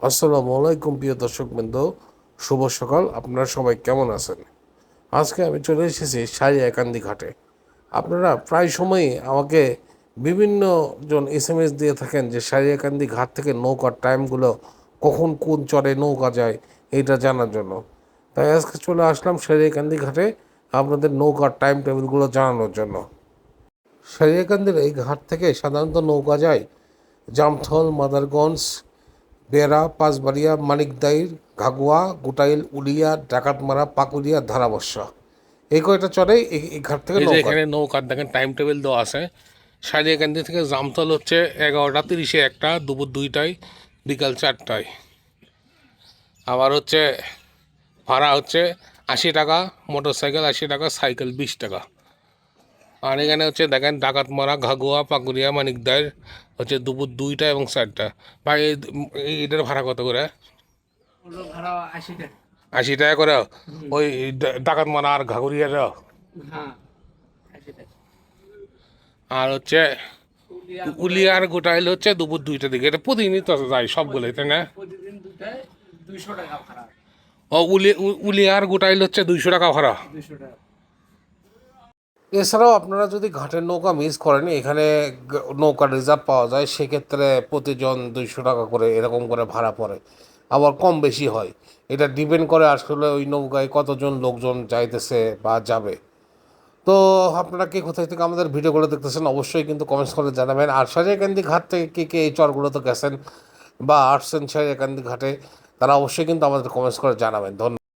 আসসালামু আলাইকুম প্রিয় দর্শকবৃন্দ, শুভ সকাল। আপনারা সবাই কেমন আছেন? আজকে আমি চলে এসেছি সারিয়াকান্দি ঘাটে। আপনারা প্রায় সময়ই আমাকে বিভিন্ন জন এসএমএস দিয়ে থাকেন যে সারিয়াকান্দি ঘাট থেকে নৌকার টাইমগুলো, কখন কোন চরে নৌকা যায় এইটা জানার জন্য। তাই আজকে চলে আসলাম সারিয়াকান্দি ঘাটে আপনাদের নৌকার টাইম টেবিলগুলো জানানোর জন্য। সারিয়াকান্দির এই ঘাট থেকে সাধারণত নৌকা যায় জামথল, মাদারগঞ্জ, বেড়া, পাঁচবাড়িয়া, মানিকদাইর, ঘাগুয়া, গুটাইল, উলিয়া, ডাকাতমারা, পাকুড়িয়া, ধারাবর্ষা, এই কয়টা চরে এই ঘাট থেকে এই যে নৌকা। এখানে নৌকার দেখেন টাইম টেবিল দেওয়া আছে। সারিয়াকান্দি থেকে জামতল হচ্ছে 11:30 একটা, দুপুর 2টায়, বিকাল 4টায়। আবার হচ্ছে ভাড়া হচ্ছে 80 টাকা, মোটর সাইকেল 80 টাকা, সাইকেল 20 টাকা। আর এখানে হচ্ছে দেখেন ডাকাতমারা, ঘাগুয়া, পাকুড়িয়া, মানিকদাইর হচ্ছে দুপুর 2টা এবং 4টা। ভাই এটার ভাড়া কত করে? ভাড়া 80 টাকা। 80 টাকা করে। ওই ডাকাতমারা আর ঘাগুড়িয়ার। হ্যাঁ, 80 টাকা। আর হচ্ছে উলিয়া উলিয়ার গোটাইল হচ্ছে দুপুর 2টার দিকে। এটা প্রতিদিনই তো যায় সবগুলোই, তাই না? প্রতিদিন দুটায় 200 টাকা ভাড়া। ও উলিয়ার গোটাইল হচ্ছে 200 টাকা ভাড়া। 200 টাকা। এছাড়াও আপনারা যদি ঘাটের নৌকা মিস করেন, এখানে নৌকা রিজার্ভ পাওয়া যায়, সেক্ষেত্রে প্রতিজন 200 টাকা করে এরকম করে ভাড়া পড়ে, আবার কম বেশি হয়। এটা ডিপেন্ড করে আসলে ওই নৌকায় কতজন লোকজন যাইতেছে বা যাবে। তো আপনারা কে কোথায় থেকে আমাদের ভিডিওগুলো দেখতেছেন অবশ্যই কিন্তু কমেন্টস করে জানাবেন। আর সারিয়াকান্দি ঘাট থেকে কে কে এই চরগুলোতে গেছেন বা আসছেন সারিয়াকান্দি ঘাটে, তারা অবশ্যই কিন্তু আমাদের কমেন্টস করে জানাবেন। ধন্যবাদ।